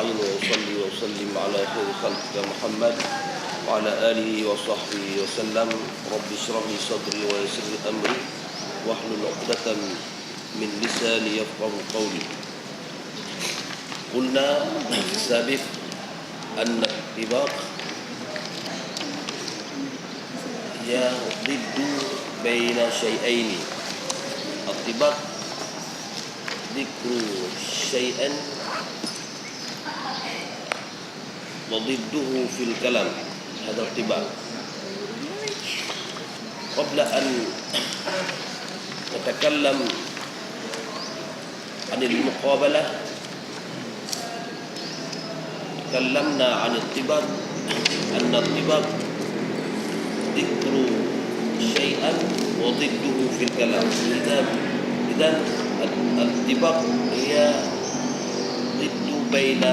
أستعين وأصلي وأسلم على خير خلقك محمد وعلى آله وصحبه وسلم. رب اشرح لي صدري ويسر لي أمري واحلل عقدة من لساني يفقهوا قولي. قلنا سابق أن الطباق يضد بين شيئين. الطباق ذكر شيئا وضده في الكلام، هذا الطباق. قبل أن نتكلم عن المقابلة تكلمنا عن الطباق أن الطباق ذكر شيئا وضده في الكلام. إذا الطباق هي ضد بين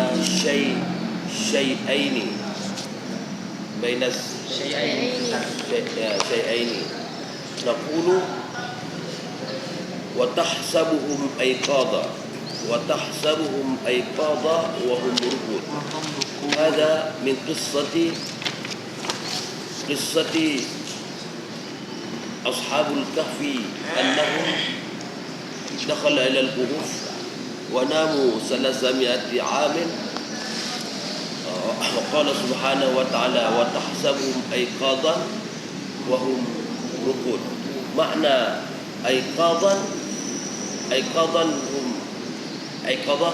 شيئين بين شيئين. نقول وتحسبهم أيقاظا وهم رقود. هذا من قصة أصحاب الكهف أنهم دخلوا إلى الكهوف وناموا 300 عام. وقال سبحانه وتعالى وتحسبهم أيقاظا وهم رقود. معنى أيقاظا هم أيقظة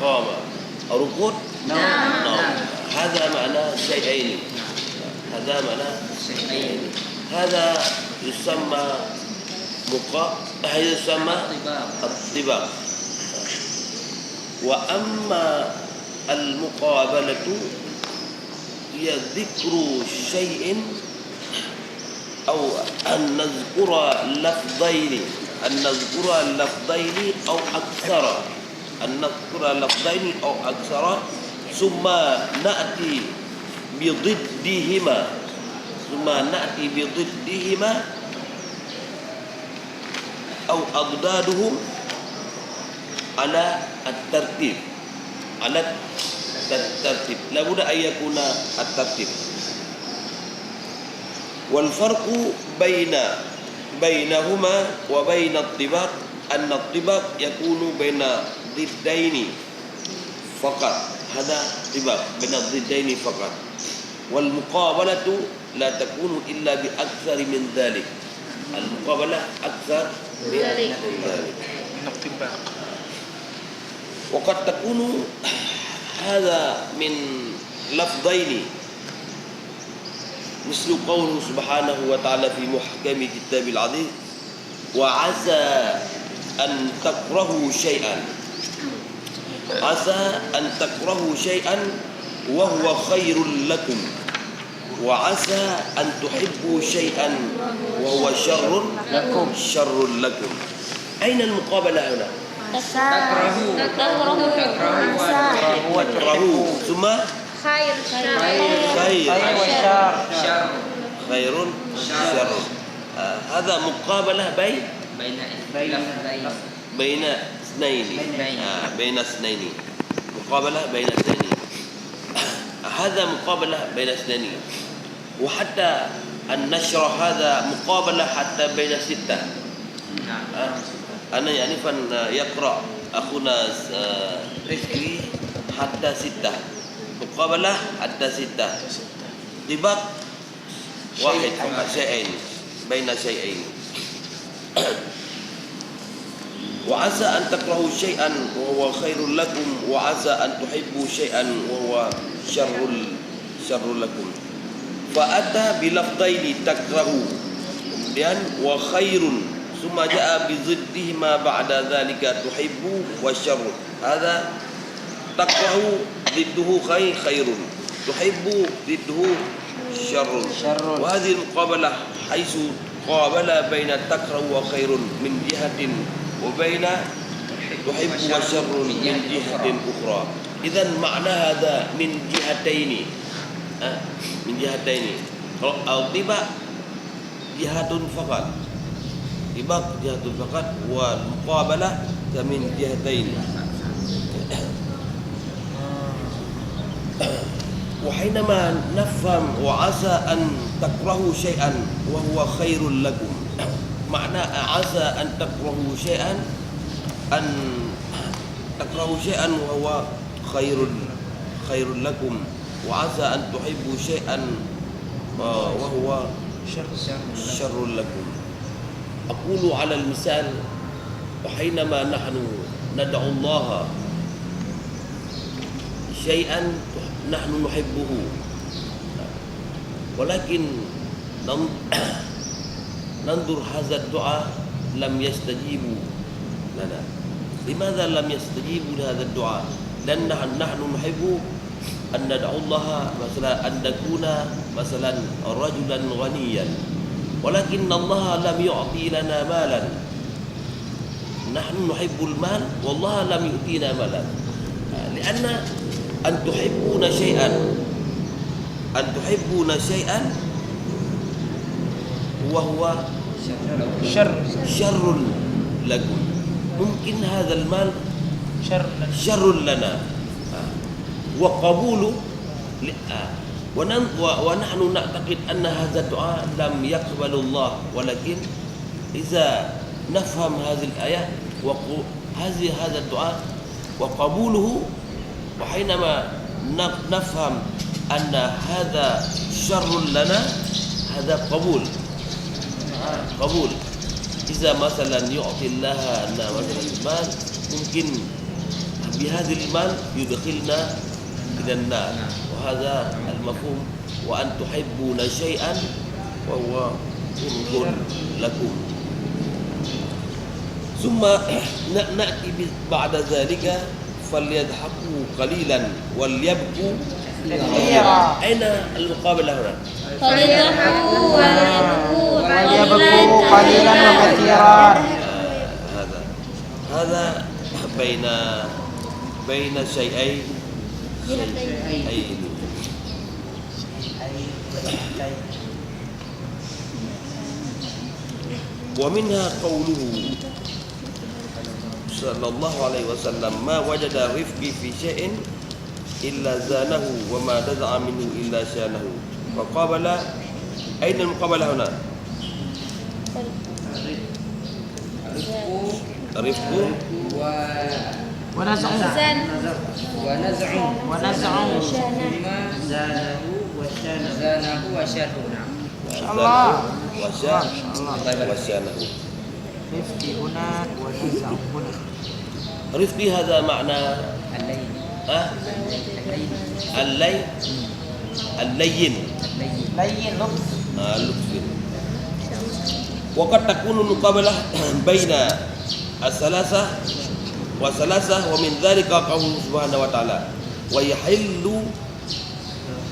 قام، رقود نام. هذا معنى شيئين. هذا يسمى الطباق. وأما المقابلة هي ذكر شيء أو أن نذكر لفظين أو أكثر ثم نأتي بضدهما أو أضدادهم على الترتيب. لابد أن يكون الترتيب. والفرق بينهما وبين الطباق أن الطباق يكون بين ضدين فقط. هذا طباق بين الضدين فقط. والمقابلة لا تكون إلا بأكثر من ذلك. المقابلة أكثر من ذلك. وقد تكون هذا من لفظين مثل قوله سبحانه وتعالى في محكم كتاب العزيز وعسى أن تكرهوا شيئا وهو خير لكم وعسى أن تحبوا شيئا وهو شر لكم. أين المقابلة هنا؟ تكرهوا ثم خير شر. هذا مقابلة بين اثنين. مقابلة بين اثنين. هذا مقابلة بين اثنين. وحتى النشر هذا مقابلة حتى بين 6. أنا يعني يقرأ أخونا رفقي حتى 6. مقابلة حتى 6. طباق واحد فقط بين شيئين. وعسى أن تكرهوا شيئا وهو خير لكم وعسى أن تحبوا شيئا وهو شر لكم. فأتى بلفظين تكرهوا kemudian وخير ثم جاء بضدهما بعد ذلك تحب والشر. هذا تكره ضده خير، تحب ضده شر. وهذه المقابلة حيث قابل بين تكره وخير من جهة وبين تحب وشر من جهة أخرى. إذن معنى هذا من جهتين. Kalau tiba jihadun faqat. Wal muqabalah min jihatain. حينما نفهم وعسى أن تكرهوا شيئا وهو خير لكم. معنى عسى أن تكرهوا شيئا أن تكرهوا شيئا وهو خير لكم، وعسى أن تحبوا شيئا وهو شر لكم. أقول على المثال، وحينما نحن ندعو الله شيئا نحن نحبه، ولكن ننظر هذا الدعاء لم يستجيب لنا. لماذا لم يستجيبوا لهذا الدعاء؟ لأن نحن نحب أن ندعو الله مثلا أن نكون مثلا رجلا غنيا، ولكن الله لم يعطي لنا مالا. نحن نحب المال والله لم يؤتينا مالا، لأن أن تحبون شيئا وهو شر لكم. ممكن هذا المال شر لنا، وقبول ونحن نعتقد أن هذا الدعاء لم يقبل الله. ولكن إذا نفهم هذه الآية هذا الدعاء وقبوله، وحينما نفهم أن هذا شر لنا، هذا قبول. إذا مثلا يعطي الله لنا مثلا المال، ممكن بهذا المال يدخلنا إلى النار، وهذا المفهوم. وأن تحبون شيئا وهو كره لكم. ثم نأتي بعد ذلك فليضحكوا قليلا وليبكوا كثيرا. أين المقابلة هنا؟ فليضحكوا وليبكوا قليلا وكثيرا. هذا بين شيئين. ومنها قوله صلى الله عليه وسلم: ما وجد رفقي في شيء إلا زانه وما نزع منه إلا شانه. فقابل. أين المقابلة هنا؟ رفق ونزع زانه وشانه. وشانه. رفقي هنا ونزع هنا. رفقي هذا معنى اللين لطف. وقد تكون المقابلة بين الثلاثة ومن ذلك قوله سبحانه وتعالى: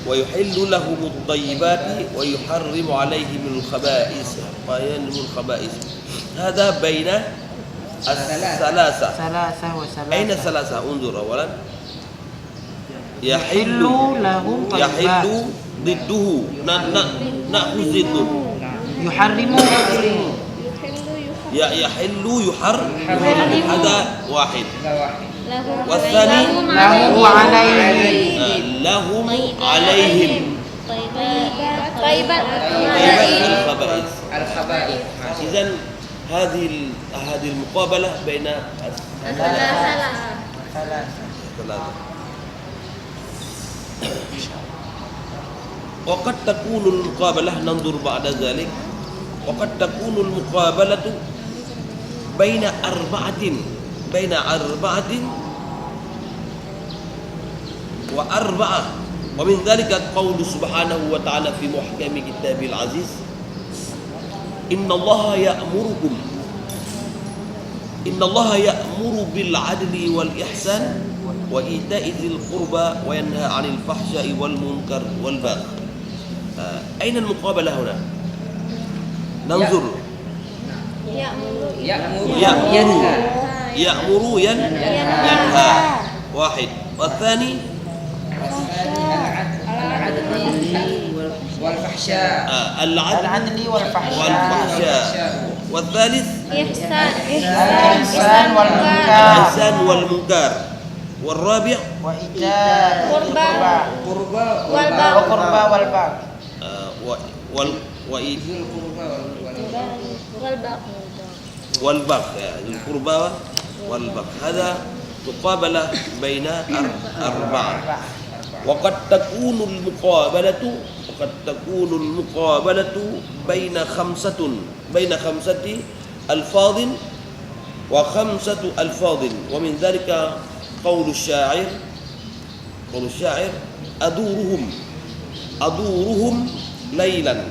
ويحل لهم الطيبات ويحرم عليهم الخبائث. هذا بين الثلاثة. أين الثلاثة؟ انظر أولا. يحل ضده، نأخذ ضده. يحرم هذا واحد. والثاني لهم عليهم الخبائث. إذن هذه المقابلة بين الثلاثة. وقد تكون المقابلة، ننظر بعد ذلك، وقد تكون المقابلة بين أربعة وأربعة. ومن ذلك قول سبحانه وتعالى في محكم كتابه العزيز: إن الله يأمر بالعدل والإحسان وإيتاء ذي القربى وينهى عن الفحشاء والمنكر والبغي. أين المقابلة هنا؟ ننظر. يأمر ينهى واحد. والثاني العدل والفحشاء. والثالث الإحسان والمنكر. والرابع وإيتاء قربى. القربى والباء. وقربى والباء Zul qurba wal والباق يعني القربى والباق هذا مقابلة بين أربعة وقد تكون المقابلة بين خمسة ألفاظ وخمسة ألفاظ ومن ذلك قول الشاعر أدورهم ليلا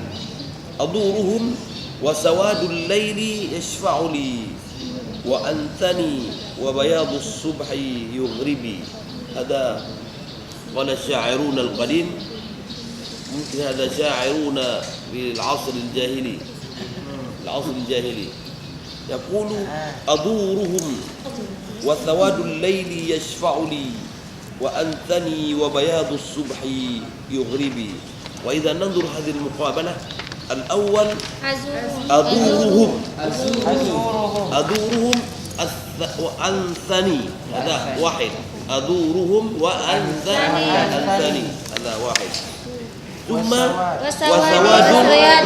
وسواد الليل يشفع لي وأنثني وبياض الصبح يغربي. هذا قال الشاعرون القديم، ممكن هذا شاعرون في العصر الجاهلي يقول أدورهم وسواد الليل يشفع لي وأنثني وبياض الصبح يغربي. وإذا ننظر هذه المقابلة، الأول أدورهم وأنثني، هذا واحد. أدورهم وأنثني هذا واحد. ثم وسواد وبياض،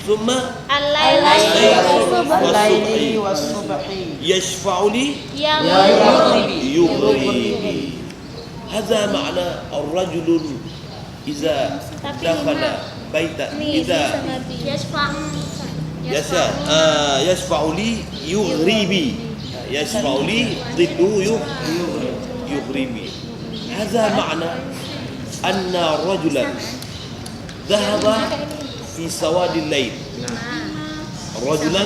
ثم الليل والصبح يشفع لي يغربي. هذا معنى الرجل إذا دخل بيتا إذا يشفع لي يغربي، يشفع لي ضده يغربي. هذا معنى أن رجلا ذهب في سواد الليل، رجلا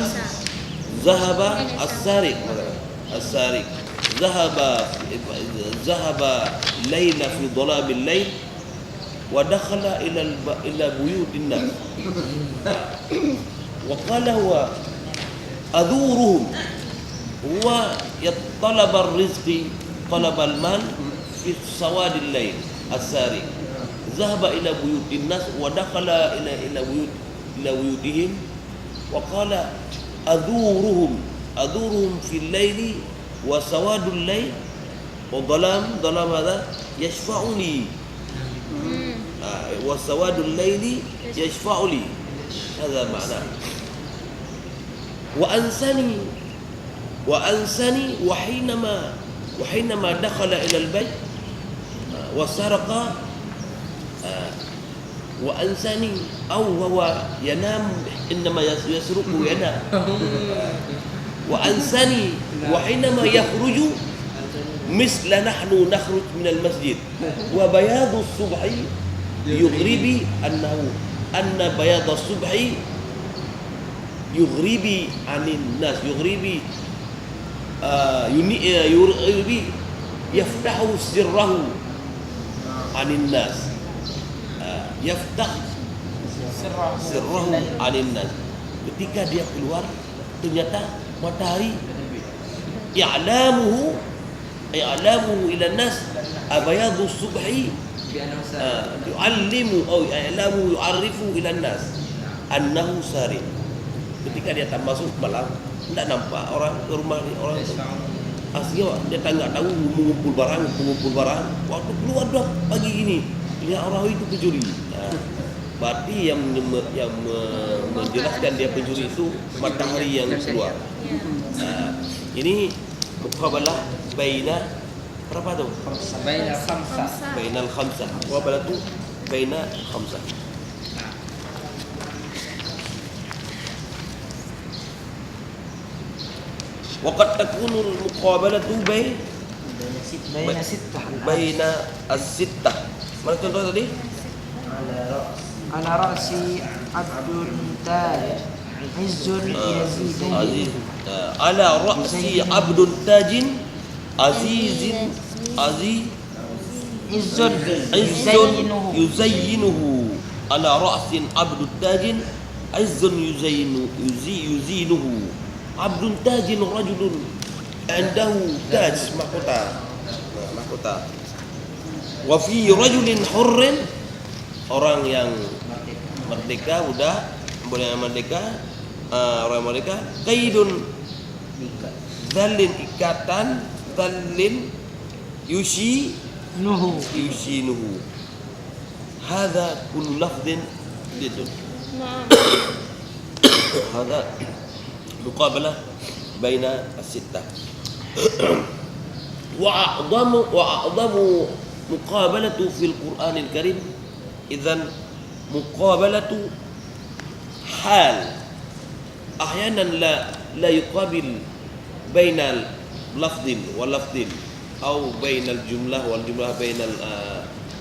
ذهب السارق ذهب ليلة في ظلام الليل ودخل إلى بيوت الناس وقال هو أدورهم، هو يطلب الرزق، طلب المال في سواد الليل. السارق ذهب إلى بيوت الناس ودخل إلى بيوتهم وقال أدورهم في الليل وسواد الليل وظلام هذا يشفعني، وسواد الليل يشفع لي. هذا معناه. وأنسني وحينما دخل إلى البيت وسرق، وأنسني أو هو ينام، إنما يسرق ينام. وأنسني وحينما يخرج مثل نحن نخرج من المسجد. وبياض الصبح يغربي أن بياض الصبح يغربي عن الناس، يغربي يفتح سره عن الناس، يفتح sirruhu alin nas. Ketika dia keluar, ternyata matahari i'lamuhu ila nas abayadu subhi yu'allimu atau i'lamu yu'arrifu ila nas annahu sari. Ketika dia tak masuk malam, tidak nampak orang ke rumah ni, orang aslinya dia tak tahu mengumpul barang. Waktu keluar dah pagi gini, lihat orang itu pencuri. Berarti yang menjelaskan dia pencuri itu matahari yang keluar. Ini muqabalah baina berapa tu? Bainal khamsah. Muqabalah tu baina khamsah. Waqad takunu al-muqabalatu baina as-sittah. Mana contoh tadi? Ala ra'si abdun taj izzun yazidun. Ala ra'si abdun tajin azizin izzun yuzayyinuhu. Ala ra'sin abdun tajin izzun yuzinuhu. Abdun tajin rajulun indahu taj mahkota. Wa fi rajulin hurrin, orang yang merdeka, udah boleh merdeka, orang merdeka, qaidun dzalin ikatan ظل يشينه هذا كل لفظ ضد نعم. هذا مقابلة بين الستة وأعظم مقابلة في القرآن الكريم إذن مقابلة حال أحيانا لا يقابل بين لفظ ولفظ أو بين الجملة والجملة بين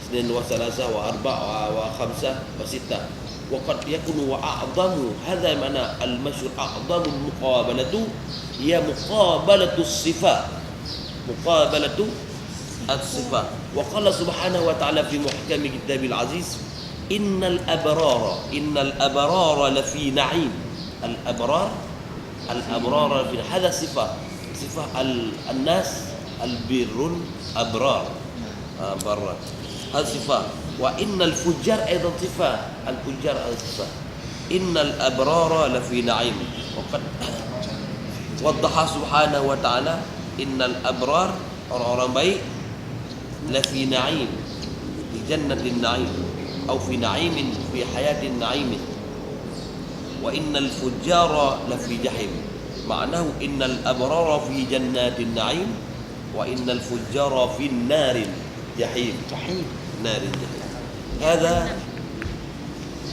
اثنين وثلاثة وأربعة وخمسة وستة وقد يكون وأعظم هذا معنى المشهور أعظم المقابلة هي مقابلة الصفات وقال سبحانه وتعالى في محكم كتاب العزيز إن الأبرار لفي نعيم الأبرار في هذا صفة الناس البر أبرار برا هذا صفة وإن الفجار أيضا صفة الفجار هذا صفة إن الأبرار لفي نعيم وقد وضح سبحانه وتعالى إن الأبرار orang-orang baik لفي نعيم في جنة النعيم أو في نعيم في حياة النعيم وإن الفجار لفي جحيم معناه إن الأبرار في جنات النعيم وإن الفجار في النار جحيم نار الجحيم هذا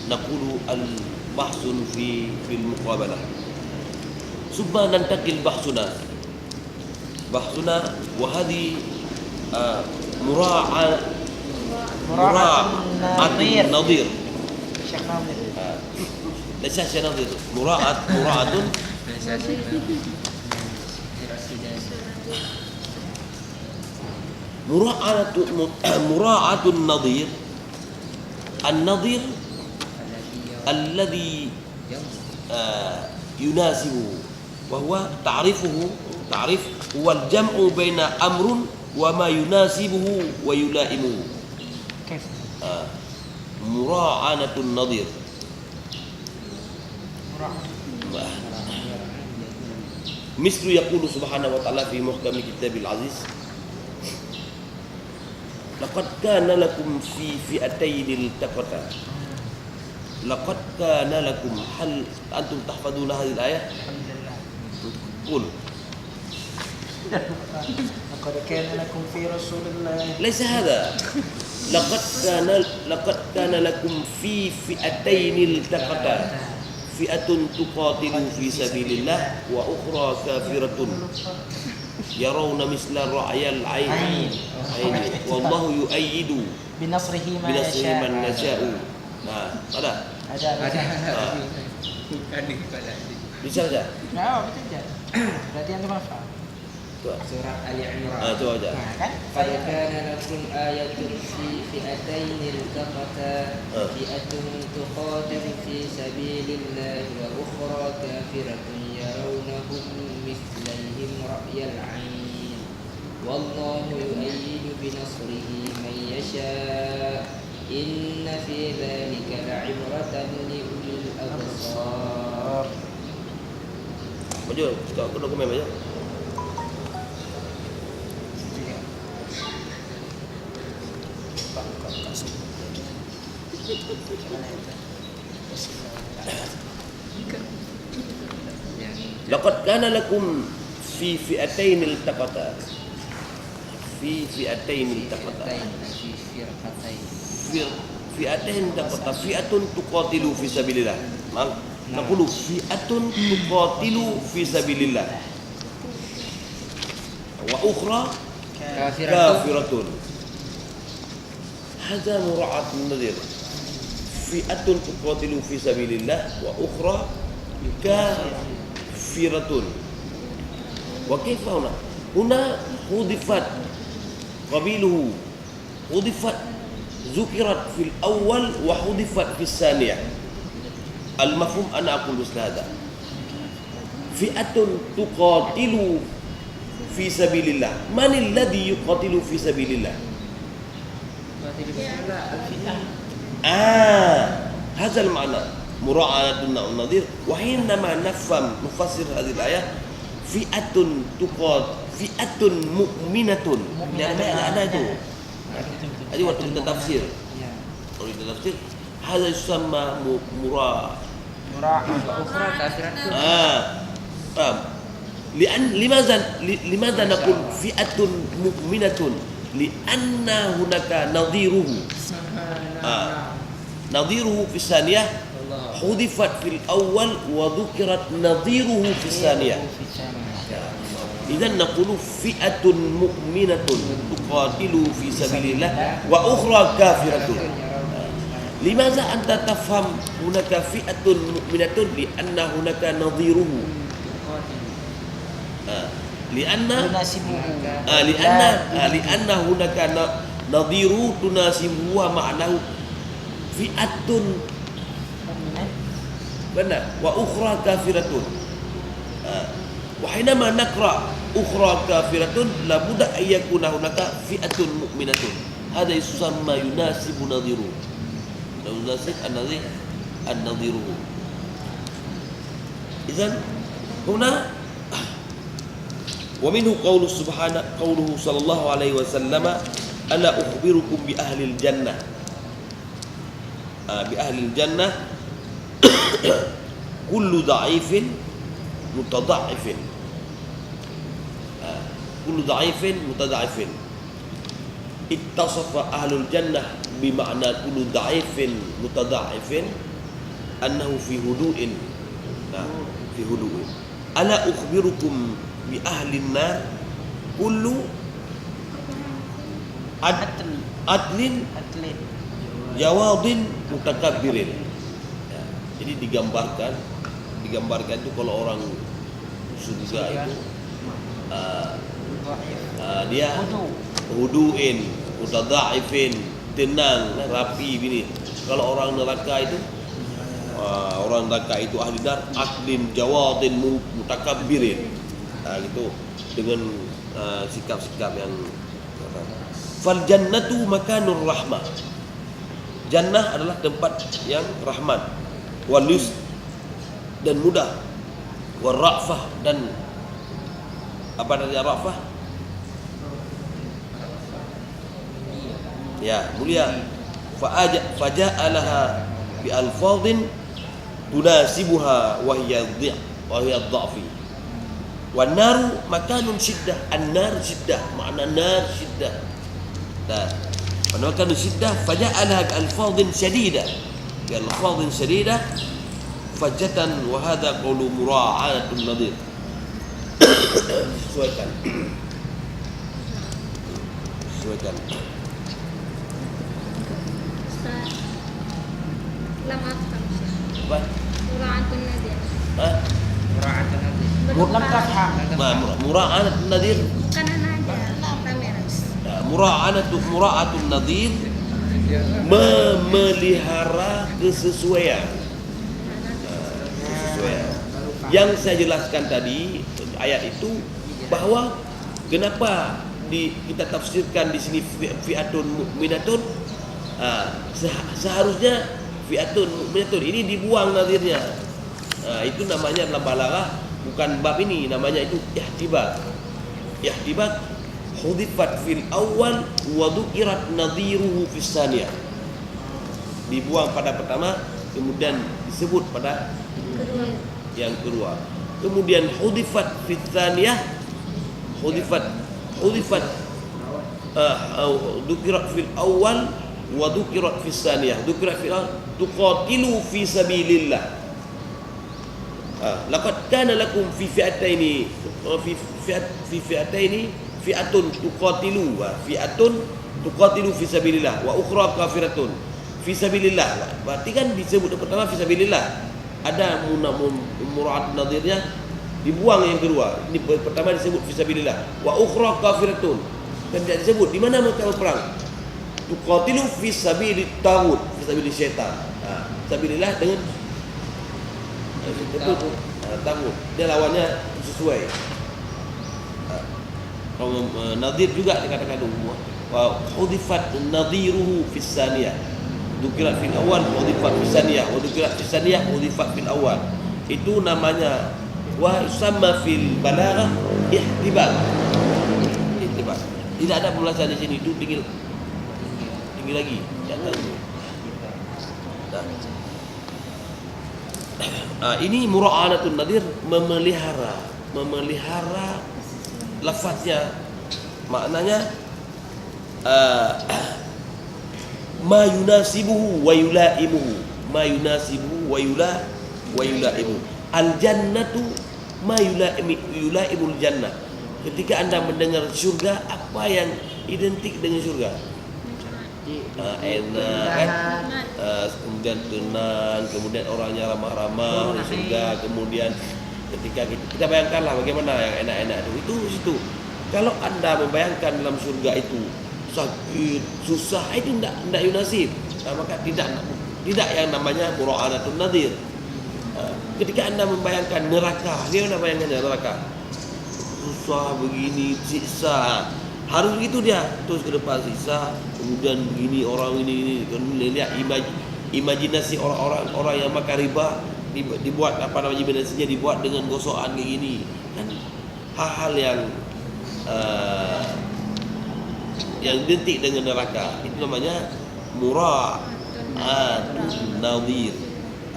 نقول البحث في المقابلة ثم ننتقل بحثنا وهذه مراعاة النظير Syekh Nadir. ليس شيء نظير مراعاة النظير الذي يناسبه وهو تعريف هو الجمع بين أمر وما يناسبه ويلائمه كيف؟ مراعاة النظير مثل يقول سبحانه وتعالى في محكم كتاب العزيز لقد كان لكم في فئتين التقتا لقد كان لكم هل أنتم تحفظون هذه الآية؟ قل لقد كان لكم في رسول الله ليس هذا لقد كان لكم في فئتين التقتا فئة تقاتل في سبيل الله وأخرى كافرة يرون مثل رأي العين والله يؤيد بنصره من يشاء ada bisa saja Nah, betul aja. Berarti antum hafal. Surat Ali Imran. itu aja Kan? Qad kana lakum ayatun fi fi'atayn iltaqata fi'atun tuqatilu fi sabilillahi wa ukhra kafiratun yarawnahum mithlihim ra'yal 'ain wallahu yu'ayyidu bi nasrihi man yasha' inna fi dhalika la'ibratan li ulil absar. Maju, aku dokumen aja. Laqad kana lakum fi fi'atayn iltaqata fi'atayn iltaqata fi'atun tuqatilu fi sabilillah naqulu fi'atun tuqatilu fi sabilillah wa ukhra kafiratun hadza mura'atun nadir fi'atun tuqatilu fi sabilillah wa ukhra kafiratun wa kaifa huna hudifat qabiluhu hudifat ذكرت في الأول وحذفت في الثانية المفهوم أنا أقول مثل هذا فئة تقاتل في سبيل الله من الذي يقاتل في سبيل الله هذا المعنى مراعاة النظير وحينما نفسر هذه الآية فئة fi'atun mu'minatun. Yang ada itu. Jadi waktu kita tafsir, Ya. kalau kita tafsir, hadza yusamma mura'ah. Ukhra kafiratun. Paham? Limadha naqul fi'atun mu'minatun? Li'anna hunaka nadhiruhu. Nadhiruhu fi tsaniyah hudifat fil awal wa dhukirat nadhiruhu fi tsaniyah. Idzan naqulu fi'atun mu'minatun tuqatilu fi sabilillah wa ukhra kafiratun. Limadha anta tafham hunaka fi'atun mu'minatun li'anna hunaka nadhiruhu. Li'anna li'anna hunaka nadhiru tunasibu wa ma'nahu fi'atun benar wa ukhra kafiratun. Wa hinama naqra ukhra kafiratun la budda an yakuna hunaka fi'atun mu'minatun. Hadha yusamma yunasibu nadhiru. Yunasib an-nadhiru. Idzan huna wa minhu qawlu sallallahu alaihi wasallam ala ukhbirukum bi ahli al-jannah. Bi ahli al-jannah kullu dha'ifin mutadha'ifin. Kullu dha'ifin mutadha'ifin. Ittasafa ahlul jannah bima'na kullu dha'ifin mutadha'ifin annahu fi hudu'in. Fi hudu'in. Ala ukhbirukum bi ahli an-nar kullu adlin jawadin mutakabbirin. Jadi digambarkan itu kalau orang surga itu dia huduin, mutadhaifin, tenang, rapi begini. Kalau orang neraka itu ahli nar adlin jawadin mutakabbirin. Gitu dengan sikap-sikap yang fal jannatu makanur rahmah. Jannah adalah tempat yang rahmat, wal yusr dan mudah, wal ra'fah dan apa artinya ra'fah? Ya, mulia. Faja'alaha bi alfadhin tunasibuha wa hiya dhafi. Wan naru makanun syiddah. An-nar syiddah, makna nar syiddah. Makan syiddah faja'alaha bi alfadhin shadidah. Bi alfadhin shadidah fajatan wa hadha qawlu mura'atun nadir. Sesuaikan. Lam afham. Apa? Mura'atun nadir. Mura'atun nadir. Lam tafham. Mura'atun nadir. Kanan aja. Ramirez. Mura'atun nadir memelihara kesesuaian. Yang saya jelaskan tadi ayat itu bahwa kenapa kita tafsirkan di sini fi'atun mu'minatun. Seharusnya fi'atun mu'minatun ini dibuang nadirnya. Itu namanya dalam balaghah bukan bab ini, namanya itu ihtibat. Ihtibat hudifat fil awal wa dhukirat nadhiruhu fis tsaniyah. Dibuang pada pertama kemudian disebut pada yang kedua. Kemudian hudifat fil tsaniyah hudifat dhukirat fil awal wa dhukirat fis tsaniyah. Dhukirat fil tuqatilu fi sabilillah. Laqad kana lakum fi fi'ataini fi'atun tuqatilu fi sabilillah wa ukhra kafiratun fi sabilillah. Berarti kan disebut pertama fi sabilillah, ada mura'at nadirnya, dibuang yang kedua. Ini pertama disebut fi sabilillah wa ukhra kafiratun, dan tidak disebut di mana mereka berperang. Tuqatilu fi sabilit taghut, fi sabilis syaitan. Sabilillah dengan taghut, dia lawannya sesuai. Kalau nadir juga dikatakan wa hudifat nadhiruhu fis tsaniyah. Dukirat fil awal hudifat fis tsaniyah, wa dukirat fis tsaniyah hudifat fil awal. Itu namanya wa yusamma fil balaghah ihtibat. Tidak ada pembelajaran di sini. Itu tinggi lagi di atas itu. Ini mura'anatun nadir, memelihara lafaznya, maknanya ma yunasibuhu wa yulaimuhu, ma yunasibuhu wa yulaimuhu. Al jannatu ma yulaimul jannah. Ketika anda mendengar surga, apa yang identik dengan surga? Enak kan? Kemudian tenang, kemudian orangnya ramah-ramah di surga. Kemudian ketika kita bayangkanlah bagaimana yang enak-enak itu situ. Kalau anda membayangkan dalam surga itu sakit, susah, itu tidak yunasib. Maka tidak yang namanya mura'anatun nadir. Ketika anda membayangkan neraka, dia mana bayangannya neraka? Susah begini, siksa. Harus begitu dia. Terus ke depan siksa, kemudian begini orang ini lihat imajinasi orang yang makan riba dibuat apa namanya, imajinasinya dibuat dengan gosokan kayak gini. Kan hal-hal yang identik dengan neraka. Itu namanya mura'atun nadir.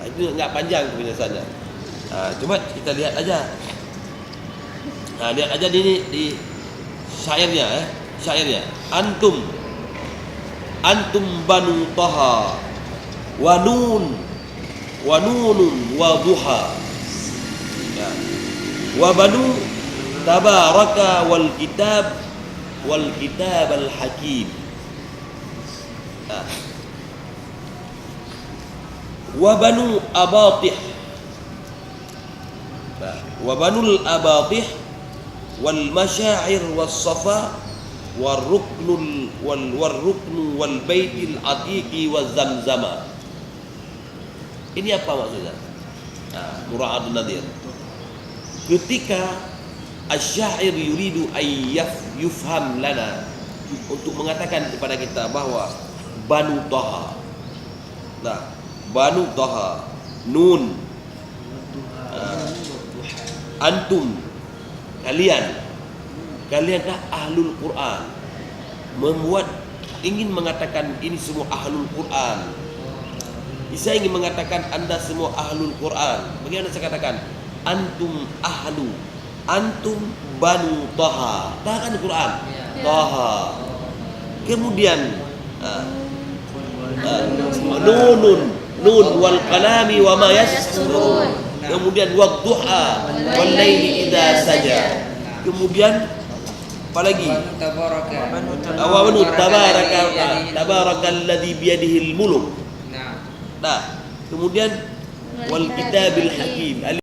Itu enggak panjang penjelasannya. Cuma kita lihat aja. Lihat aja di syairnya, syairnya. Antum banu Taha wa nunun wa duha. Wa banu tabaraka wal kitab al hakim. Wa banu abatih. Wa banul abatih wal masyair was safa wal ruknul wal baitil atiqi waz zamzama. Ini apa maksudnya? Mura'atun nadir. Ketika asy-syair yuridu yufham lana, untuk mengatakan kepada kita bahwa Banu Taha, Banu Taha, Nun, antum, kalian ahlul Quran, ingin mengatakan ini semua ahlul Quran. Saya ingin mengatakan anda semua ahlul Quran. Bagaimana saya katakan? Antum Banu Taha. Taha kan Quran. Taha. Kemudian Nun wal qalami wa ma yasturun. Kemudian wadduha wal laili idza saja. Kemudian apa lagi? Tabarakalladzi biyadihil mulk. Kemudian wal kitabil hakim.